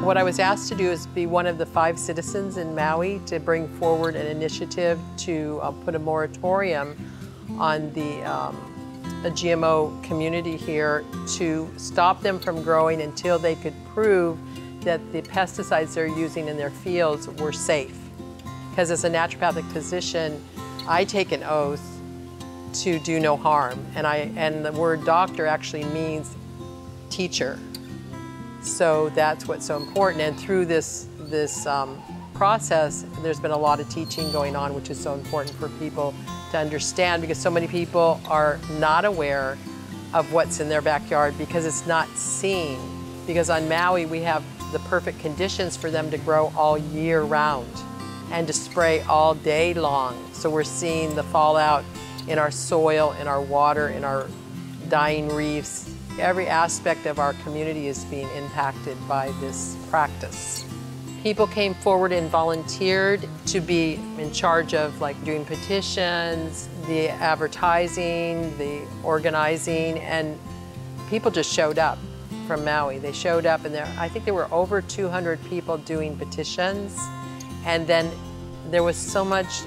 What I was asked to do is be one of the 5 citizens in Maui to bring forward an initiative to put a moratorium on the GMO community here to stop them from growing until they could prove that the pesticides they're using in their fields were safe. Because as a naturopathic physician, I take an oath to do no harm, and the word doctor actually means teacher. So that's what's so important. And through this process, there's been a lot of teaching going on, which is so important for people to understand, because so many people are not aware of what's in their backyard because it's not seen. Because on Maui, we have the perfect conditions for them to grow all year round and to spray all day long. So we're seeing the fallout in our soil, in our water, in our dying reefs. Every aspect of our community is being impacted by this practice. People came forward and volunteered to be in charge of doing petitions, the advertising, the organizing, and people just showed up from Maui. They showed up, and I think there were over 200 people doing petitions. And then there was so much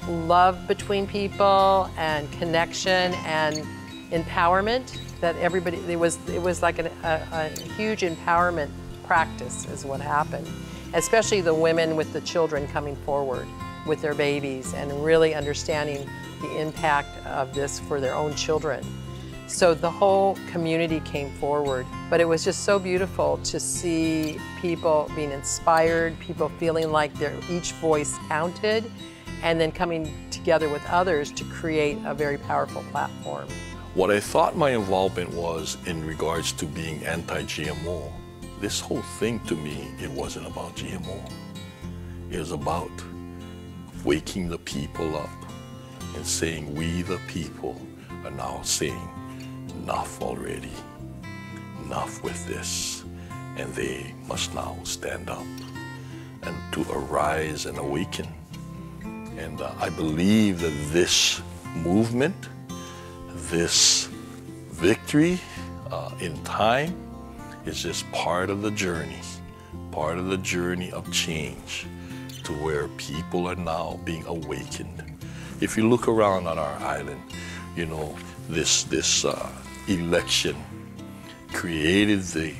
love between people and connection and empowerment that everybody, it was like a huge empowerment practice is what happened. Especially the women with the children coming forward with their babies and really understanding the impact of this for their own children. So the whole community came forward, but it was just so beautiful to see people being inspired, people feeling like each voice counted, and then coming together with others to create a very powerful platform. What I thought my involvement was in regards to being anti-GMO, this whole thing to me, it wasn't about GMO. It was about waking the people up and saying, we the people are now saying, enough already, enough with this. And they must now stand up and to arise and awaken. And I believe that this movement, this victory in time is just part of the journey of change to where people are now being awakened. If you look around on our island, you know, this election created the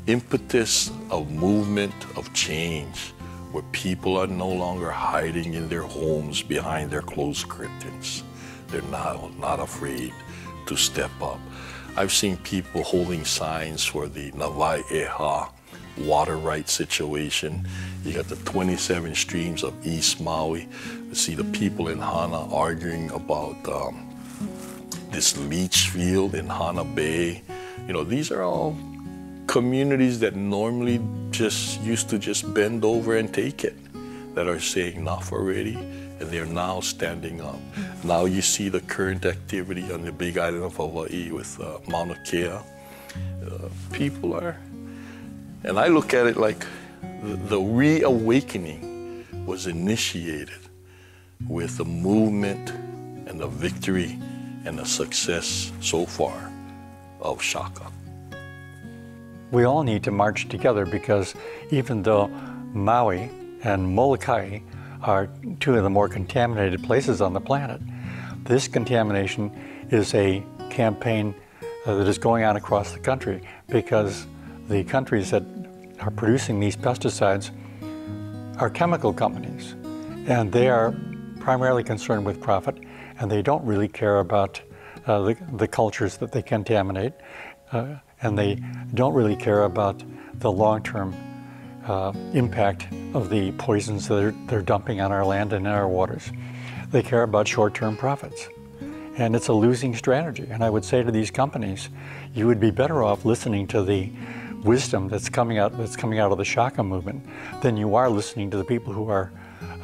impetus of movement of change where people are no longer hiding in their homes behind their closed curtains. They're now not afraid to step up. I've seen people holding signs for the Navai Eha water rights situation. You got the 27 streams of East Maui. You see the people in Hana arguing about this leach field in Hana Bay. You know, these are all communities that normally just used to just bend over and take it, that are saying enough already, and they're now standing up. Now you see the current activity on the big island of Hawaii with Mauna Kea. People are, and I look at it like the reawakening was initiated with the movement and the victory and the success so far of SHAKA. We all need to march together, because even though Maui and Molokai are 2 of the more contaminated places on the planet, this contamination is a campaign that is going on across the country, because the countries that are producing these pesticides are chemical companies, and they are primarily concerned with profit, and they don't really care about the cultures that they contaminate, and they don't really care about the long-term impact of the poisons that they're dumping on our land and in our waters. They care about short-term profits. And it's a losing strategy. And I would say to these companies, you would be better off listening to the wisdom that's coming out of the SHAKA movement than you are listening to the people who are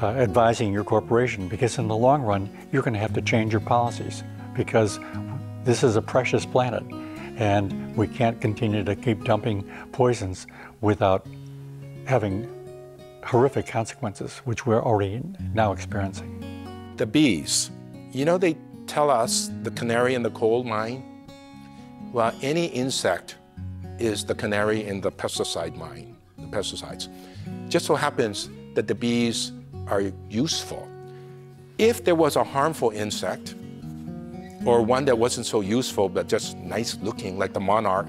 advising your corporation, because in the long run, you're going to have to change your policies, because this is a precious planet, and we can't continue to keep dumping poisons without having horrific consequences, which we're already now experiencing. The bees, you know, they tell us the canary in the coal mine. Well, any insect is the canary in the pesticide mine. the pesticides. Just so happens that the bees are useful. If there was a harmful insect, or one that wasn't so useful but just nice looking, like the monarch,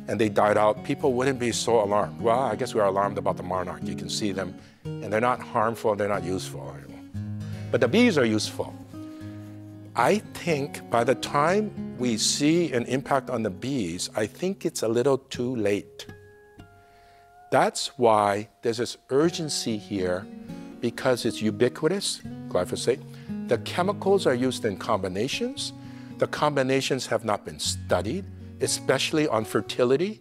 and they died out, people wouldn't be so alarmed. Well, I guess we are alarmed about the monarch. You can see them, and they're not harmful, they're not useful. But the bees are useful. I think by the time we see an impact on the bees, I think it's a little too late. That's why there's this urgency here, because it's ubiquitous, glyphosate. The chemicals are used in combinations. The combinations have not been studied, especially on fertility.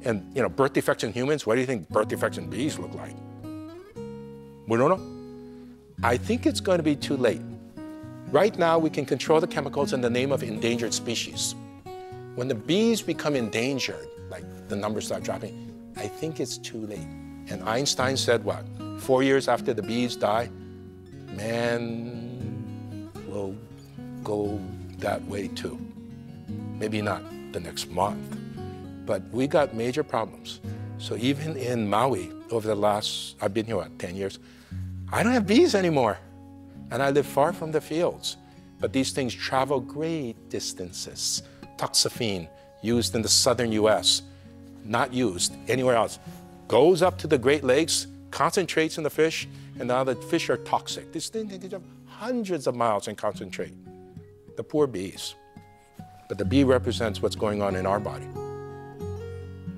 And birth defects in humans, what do you think birth defects in bees look like? We don't know. I think it's going to be too late. Right now, we can control the chemicals in the name of endangered species. When the bees become endangered, like the numbers start dropping, I think it's too late. And Einstein said what? 4 years after the bees die, man will go that way too. Maybe not the next month, but we got major problems. So even in Maui, over the last, I've been here, 10 years, I don't have bees anymore. And I live far from the fields. But these things travel great distances. Toxaphene, used in the southern US, not used anywhere else, goes up to the Great Lakes, concentrates in the fish, and now the fish are toxic. These things have hundreds of miles in concentrate. The poor bees. But the bee represents what's going on in our body.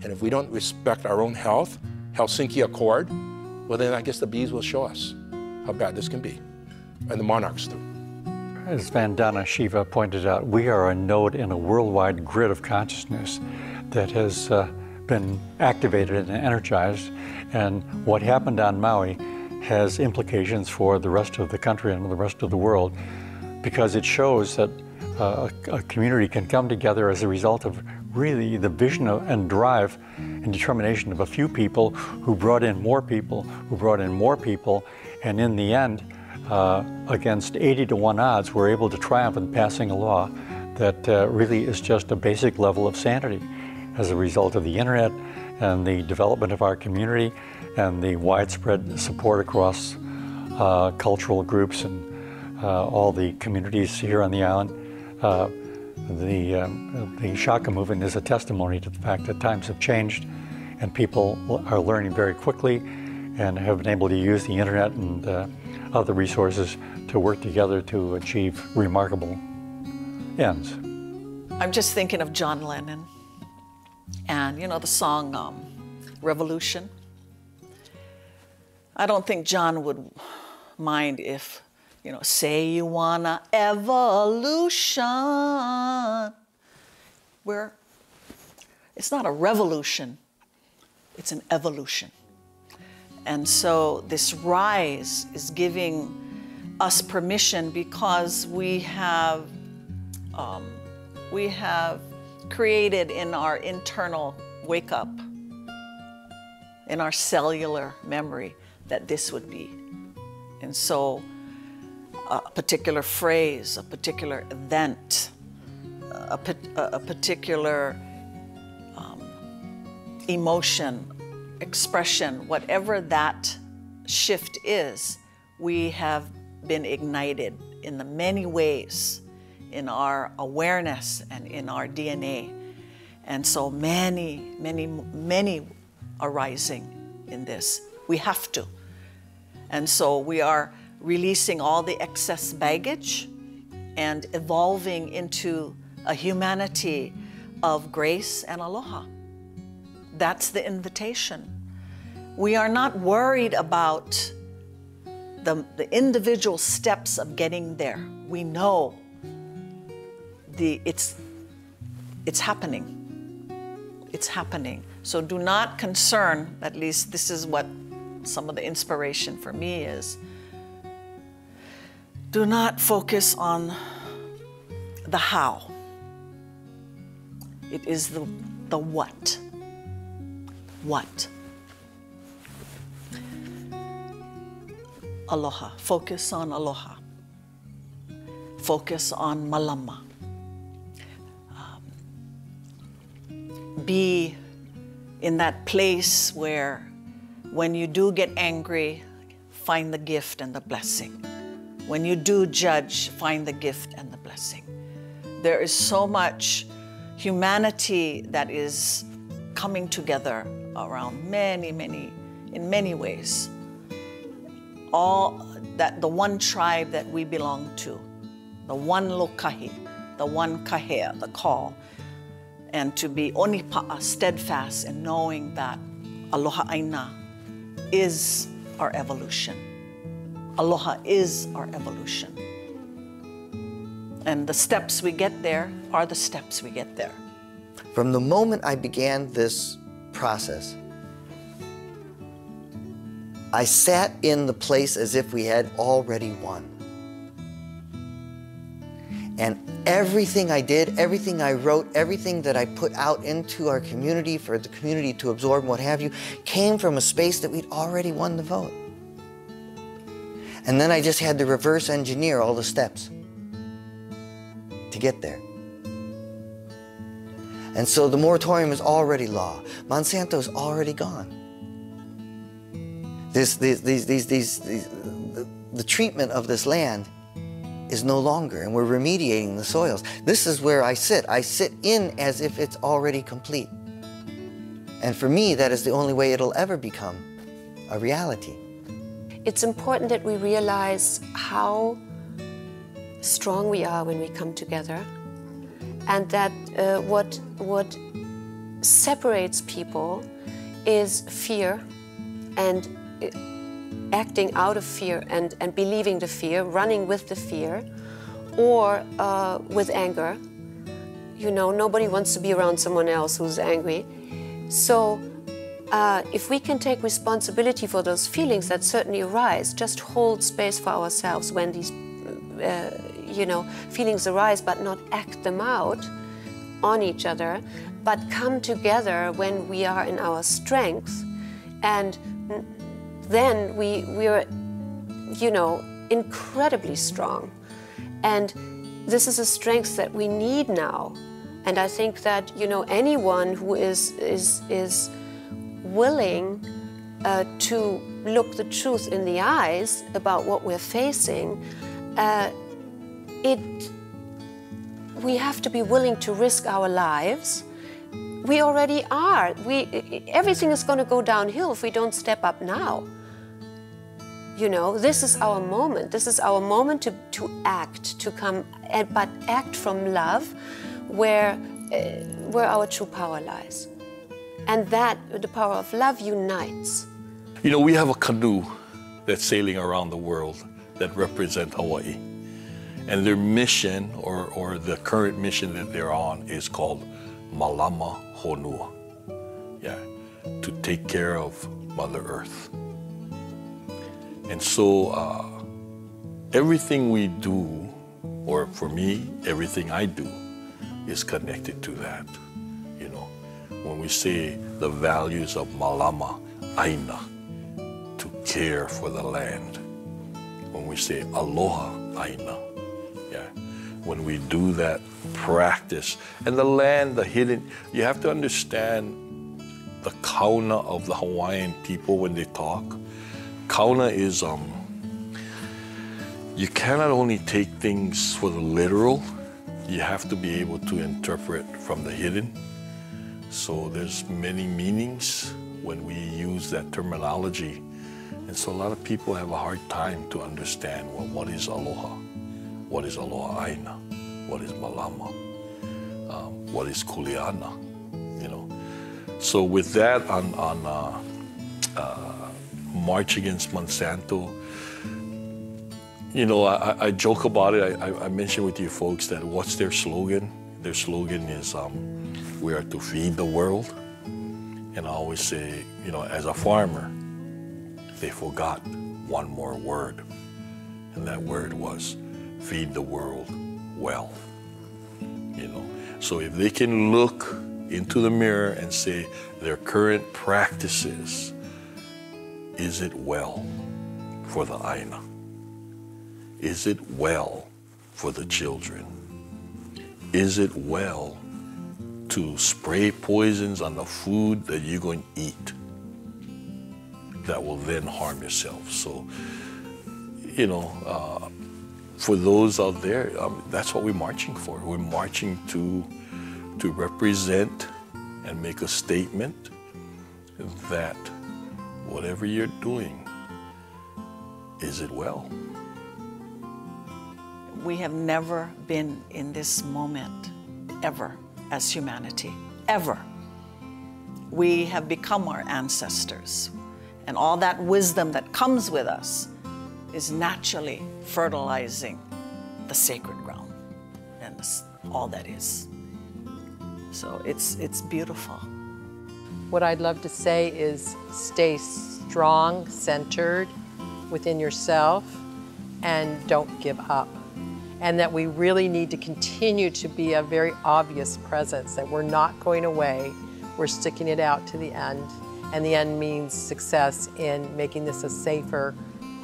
And if we don't respect our own health, Helsinki Accord, well then I guess the bees will show us how bad this can be. And the monarchs do. As Vandana Shiva pointed out, we are a node in a worldwide grid of consciousness that has been activated and energized. And what happened on Maui has implications for the rest of the country and the rest of the world, because it shows that a community can come together as a result of really the vision and drive and determination of a few people who brought in more people, and in the end, against 80-to-1 odds, we're able to triumph in passing a law that really is just a basic level of sanity as a result of the internet and the development of our community and the widespread support across cultural groups and all the communities here on the island. The SHAKA movement is a testimony to the fact that times have changed and people are learning very quickly and have been able to use the internet and other resources to work together to achieve remarkable ends. I'm just thinking of John Lennon and the song Revolution. I don't think John would mind if say you want a evolution, where it's not a revolution, it's an evolution. And so this rise is giving us permission because we have created in our internal wake up, in our cellular memory, that this would be. And so a particular phrase, a particular event, a particular emotion, expression, whatever that shift is, we have been ignited in the many ways in our awareness and in our DNA. And so many, many, many are rising in this. We have to. And so we are releasing all the excess baggage and evolving into a humanity of grace and aloha. That's the invitation. We are not worried about the individual steps of getting there. We know it's happening. It's happening. So do not concern, at least this is what some of the inspiration for me is. Do not focus on the how. It is the what. What? Aloha. Focus on aloha. Focus on malama. Be in that place where when you do get angry, find the gift and the blessing. When you do judge, find the gift and the blessing. There is so much humanity that is coming together around in many ways. All that the one tribe that we belong to, the one lokahi, the one kahea, the call, and to be onipa'a, steadfast in knowing that aloha aina is our evolution. Aloha is our evolution. And the steps we get there are the steps we get there. From the moment I began this process, I sat in the place as if we had already won. And everything I did, everything I wrote, everything that I put out into our community for the community to absorb and what have you, came from a space that we'd already won the vote. And then I just had to reverse engineer all the steps to get there. And so the moratorium is already law. Monsanto is already gone. The treatment of this land is no longer, and we're remediating the soils. This is where I sit. I sit in as if it's already complete. And for me, that is the only way it'll ever become a reality. It's important that we realize how strong we are when we come together, and that what separates people is fear and acting out of fear and believing the fear, running with the fear, or with anger. You know, nobody wants to be around someone else who's angry. So if we can take responsibility for those feelings that certainly arise, just hold space for ourselves when these feelings arise, but not act them out on each other, but come together when we are in our strength, and then we're, incredibly strong. And this is a strength that we need now. And I think that, anyone who is willing to look the truth in the eyes about what we're facing, we have to be willing to risk our lives. We already are. Everything is going to go downhill if we don't step up now. This is our moment. This is our moment to act, to come, but act from love, where our true power lies. And that, the power of love unites. We have a canoe that's sailing around the world that represents Hawaii. And their mission, or the current mission that they're on, is called Malama Honua. Yeah, to take care of Mother Earth. And so everything we do, or for me, everything I do, is connected to that. When we say the values of Malama Aina, to care for the land. When we say Aloha Aina, yeah. When we do that practice, and the land, the hidden, you have to understand the kauna of the Hawaiian people when they talk. Kauna is, you cannot only take things for the literal, you have to be able to interpret from the hidden. So there's many meanings when we use that terminology. And so a lot of people have a hard time to understand, well, what is aloha? What is aloha aina? What is malama? What is kuleana? So with that, on March Against Monsanto, I joke about it. I mentioned with you folks that what's their slogan? Their slogan is, we are to feed the world. And I always say, as a farmer, they forgot one more word. And that word was feed the world well. So if they can look into the mirror and say their current practices, is it well for the Aina? Is it well for the children? Is it well to spray poisons on the food that you're going to eat that will then harm yourself. So, you know, for those out there, that's what we're marching for. We're marching to represent and make a statement that whatever you're doing, is it well? We have never been in this moment, ever, as humanity, ever. We have become our ancestors, and all that wisdom that comes with us is naturally fertilizing the sacred ground, and all that is. So it's beautiful. What I'd love to say is stay strong, centered within yourself, and don't give up. And that we really need to continue to be a very obvious presence, that we're not going away, we're sticking it out to the end. And the end means success in making this a safer,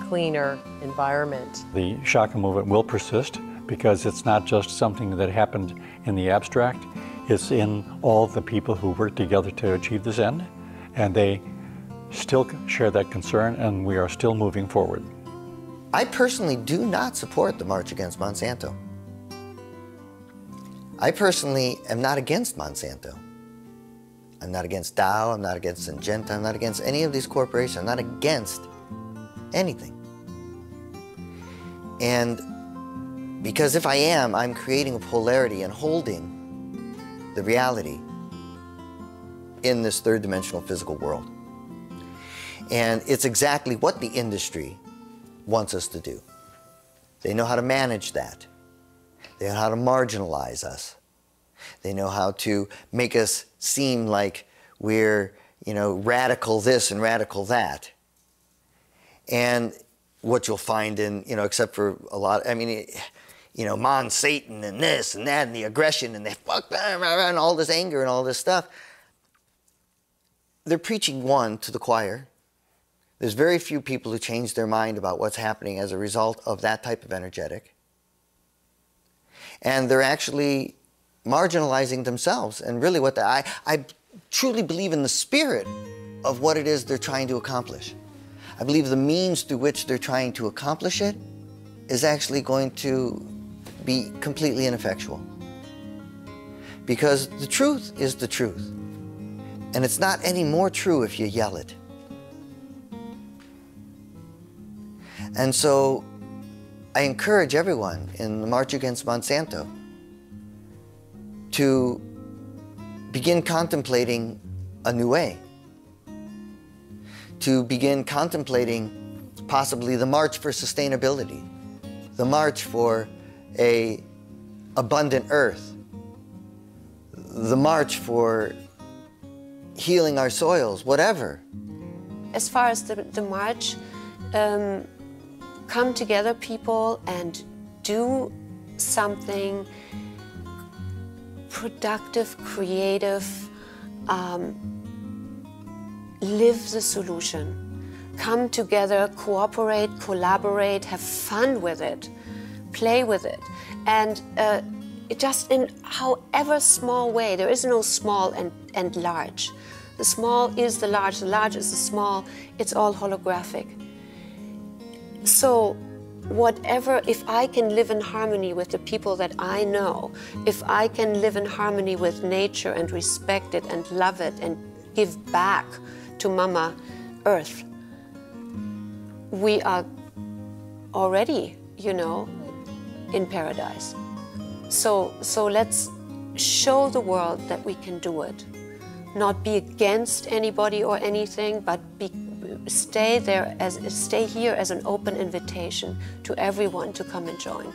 cleaner environment. The SHAKA movement will persist because it's not just something that happened in the abstract, it's in all the people who work together to achieve this end, and they still share that concern, and we are still moving forward. I personally do not support the March Against Monsanto. I personally am not against Monsanto. I'm not against Dow, I'm not against Syngenta, I'm not against any of these corporations, I'm not against anything. And because if I am, I'm creating a polarity and holding the reality in this third-dimensional physical world. And it's exactly what the industry wants us to do. They know how to manage that. They know how to marginalize us. They know how to make us seem like we're, you know, radical this and radical that. And what you'll find in, you know, except for a lot, I mean, you know, Monsanto and this and that and the aggression and the fuck and all this anger and all this stuff. They're preaching one to the choir. There's very few people who change their mind about what's happening as a result of that type of energetic. And they're actually marginalizing themselves. And really what I truly believe in the spirit of what it is they're trying to accomplish. I believe the means through which they're trying to accomplish it is actually going to be completely ineffectual. Because the truth is the truth. And it's not any more true if you yell it. And so I encourage everyone in the March Against Monsanto to begin contemplating a new way, to begin contemplating possibly the march for sustainability, the march for an abundant earth, the march for healing our soils, whatever. As far as the march, come together, people, and do something productive, creative, live the solution. Come together, cooperate, collaborate, have fun with it, play with it. And just in however small way, there is no small and large. The small is the large is the small, it's all holographic. So whatever, if I can live in harmony with the people that I know, if I can live in harmony with nature and respect it and love it and give back to Mama Earth, we are already, you know, in paradise. So let's show the world that we can do it. Not be against anybody or anything, but stay here as an open invitation to everyone to come and join.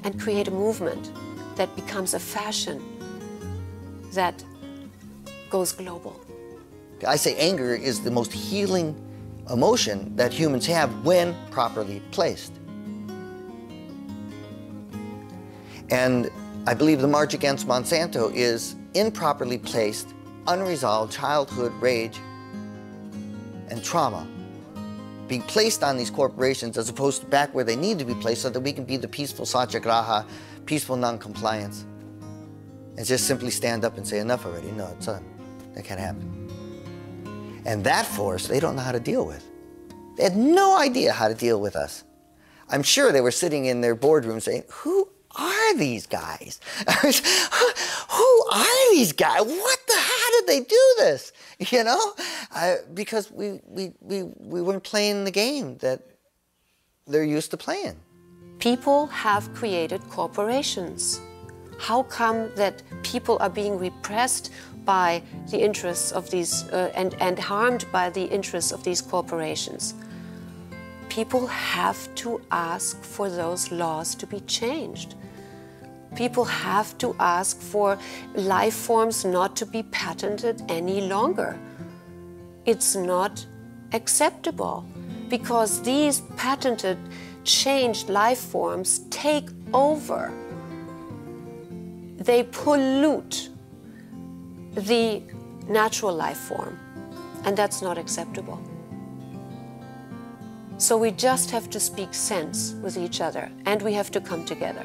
And create a movement that becomes a fashion that goes global. I say anger is the most healing emotion that humans have when properly placed. And I believe the March Against Monsanto is improperly placed, unresolved childhood rage and trauma being placed on these corporations as opposed to back where they need to be placed so that we can be the peaceful satyagraha, peaceful non-compliance. and just simply stand up and say, enough already. No, it's done. That can't happen. And that force, they don't know how to deal with. They had no idea how to deal with us. I'm sure they were sitting in their boardroom saying, who are these guys? Who are these guys? How did they do this? You know, because we weren't playing the game that they're used to playing. People have created corporations. How come that people are being repressed by the interests of these and harmed by the interests of these corporations? People have to ask for those laws to be changed. People have to ask for life forms not to be patented any longer. It's not acceptable because these patented, changed life forms take over. They pollute the natural life form, and that's not acceptable. So we just have to speak sense with each other, and we have to come together.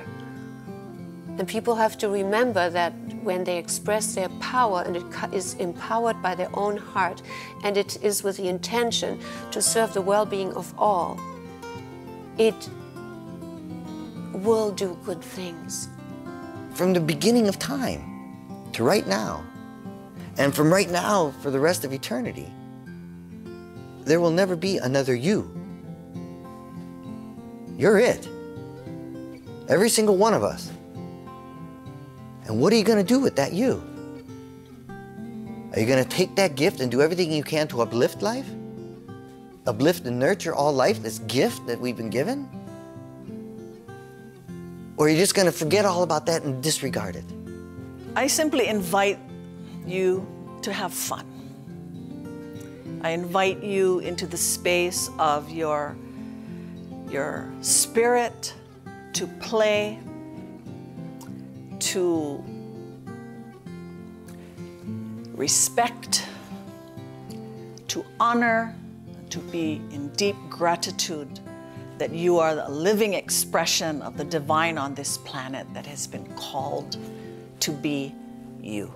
And people have to remember that when they express their power, and it is empowered by their own heart, and it is with the intention to serve the well-being of all, it will do good things. From the beginning of time to right now, and from right now for the rest of eternity, there will never be another you. You're it. Every single one of us. And what are you going to do with that you? Are you going to take that gift and do everything you can to uplift life? Uplift and nurture all life, this gift that we've been given? Or are you just going to forget all about that and disregard it? I simply invite you to have fun. I invite you into the space of your spirit to play, to respect, to honor, to be in deep gratitude that you are the living expression of the divine on this planet that has been called to be you.